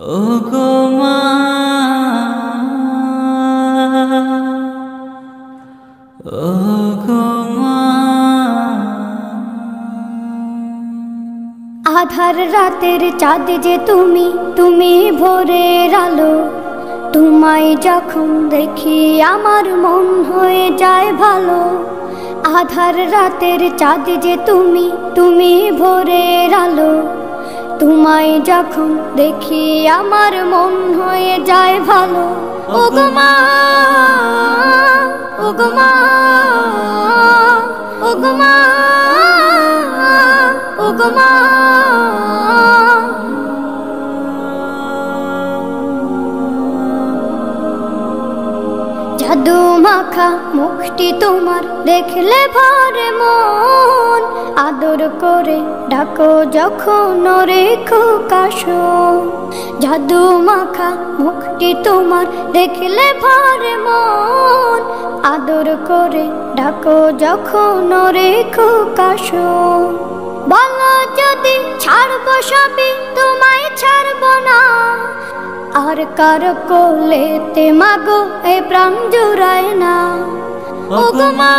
ওগো মা, ওগো মা। আধার রাতের চাঁদ যে তুমি, তুমি ভোরের আলো। তোমায় যখন দেখি আমার মন হয়ে যায় ভালো। আধার রাতের চাঁদ যে তুমি, তুমি ভোরের আলো। তোমায় যখন দেখি আমার মন হয়ে যায় ভালো। ওগো মা, ওগো মা, ওগো মা, ওগো মা। জাদু মাখা মুখটি তোমার দেখলে ভরে মন। আদর করে ডাকো যখন ওরে খোকাশো। জাদু মাখা মুখটি তোমার দেখলে ভরে মন। আদর করে ডাকো যখন ওরে খোকাশো। বলো যদি ছাড়বো সবই, তোমায় ছাড়বো না। আর কার কোলেতে মাগো এ প্রাণ জুড়ায় না। ওগো মা,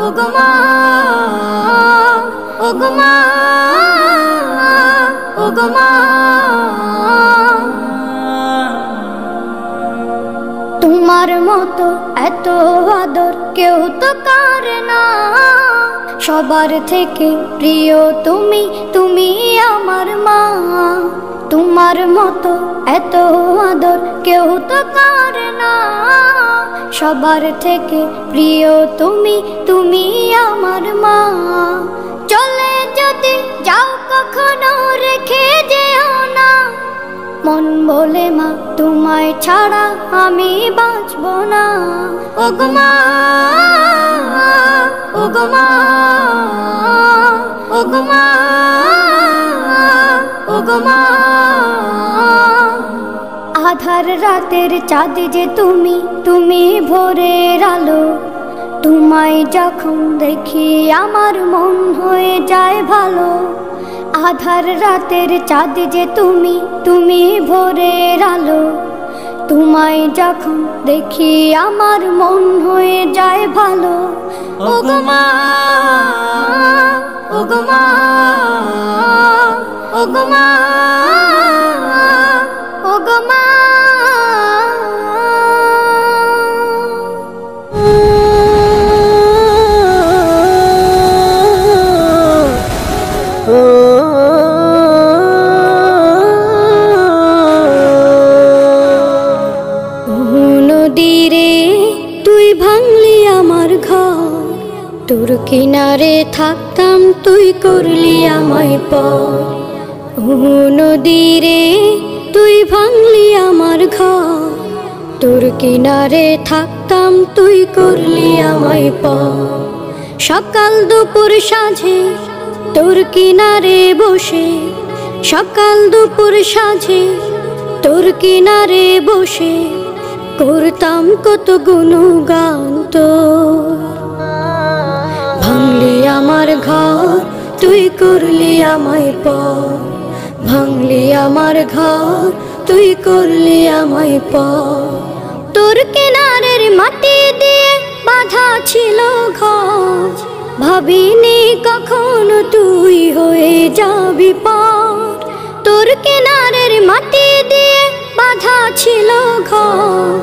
ওগো মা, ওগো মা, ওগো মা। তোমার মতো এত আদর কেউ তো করে না। সবার থেকে প্রিয় তুমি, তুমি আমার মা। তোমার মতো এত আদর কেউ তো করে না। সবার থেকে প্রিয় তুমি, তুমি আমার মা। চলে যদি যাও কখনো রেখে যেও না। মন বলে মা তোমায় ছাড়া আমি বাঁচবো না। ওগো মা, ওগো মা, ওগো মা, ওগো মা। আধার রাতের চাঁদ যে তুমি, তুমি ভোরের আলো। তোমায় যখন দেখি আমার মন হয়ে যায় ভালো। আধার রাতের চাঁদ যে তুমি, তুমি ভোরের আলো। তোমায় যখন দেখি আমার মন হয়ে যায় ভালো। ওগো মা, ওগো মা, ওগো মা, ওগো মা। নদীরে তুই ভাঙলি আমার ঘর। তোর কিনারে থাকতাম তুই করলি আমায় পর। নদীরে তুই ভাঙলি আমার ঘর। তোর কিনারে থাকতাম তুই করলি আমায় পর। সকাল দুপুর সাঁঝে তোর কিনারে বসে। সকাল দুপুর সাঁঝে তোর কিনারে বসে করতাম কত গুণগান তোর। ভাঙলি আমার ঘর তুই করলি আমায় পর। ভাঙলি আমার ঘর তুই করলি আমায় পর। তোর কিনারের মাটি দিয়ে বাঁধা ছিল ঘর। ভাবিনি কখনো তুই হয়ে যাবি পার। তোর কিনারের মাটি দিয়ে বাঁধা ছিল ঘর।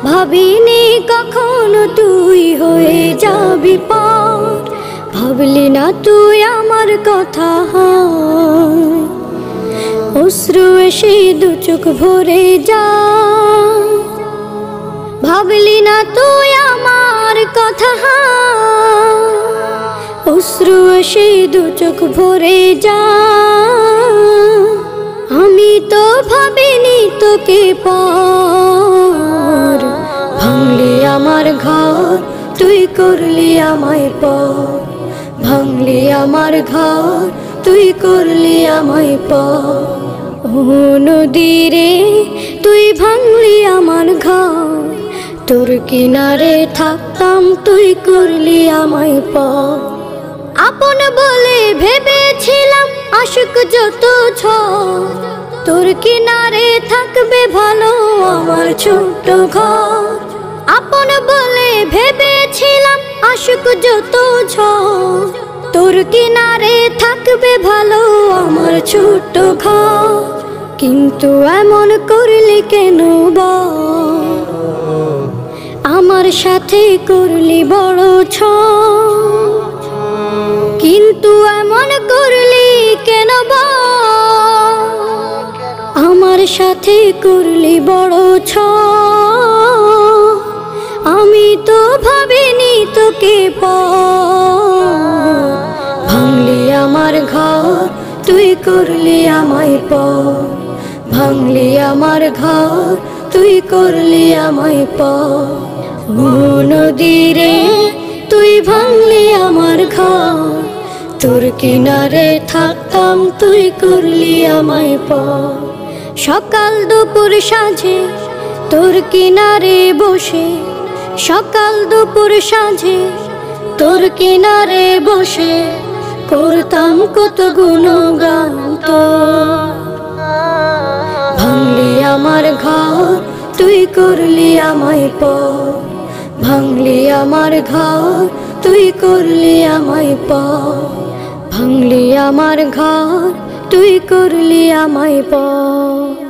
ভাবিনি কখনো তুই হয়ে যাবি পার। ভাবলি না তুই আমার কথা, অশ্রু এসে দু চোখ ভরে যা। ভাবলি না তুই আমার কথা, অশ্রু এসে দু চোখ ভরে যা। আমি তো ভাবিনি তোকে পর। ভাঙলি আমার ঘর তুই করলি আমায় পর। ভাঙলি আমার ঘর তুই করলি আমায় পর। নদীরে তুই ভাঙলি আমার ঘর। তোর কিনারে থাকতাম তুই করলি আমায় পর। আপন বলে ভেবেছিলাম আশুক যত ঝড় তোর কিনারে থাকবে ভালো আমার ছোট্ট ঘর। আপন বলে ভেবেছিলাম আশুক যত ঝড়, তোর কিনারে থাকবে ভালো আমার ছোট্ট ঘর। কিন্তু এমন করলি কেন বল, আমার সাথে করলি বড় ছল। কিন্তু এমন করলি কেন বল, আমার সাথে করলি বড় ছল। আমি তো ভাবিনি তোকে ভাঙলি আমার ঘর, তুই করলি আমায় পর। ভাঙলি আমার ঘর, তুই করলি আমায় পর। নদী রে তুই ভাঙলি আমার ঘর, তোর কিনারে থাকতাম তুই করলি আমায় পর। সকাল দুপুর সাঁঝে তোর কিনারে বসে, সকাল দুপুর সাঁঝে তোর কিনারে বসে করতাম কত গুণগান তোর। ভাঙলি আমার ঘর, তুই করলি আমায় পর। ভাঙলি আমার ঘর, তুই করলি আমায় পর। ভাঙলি আমার ঘর, তুই করলি আমায় পর।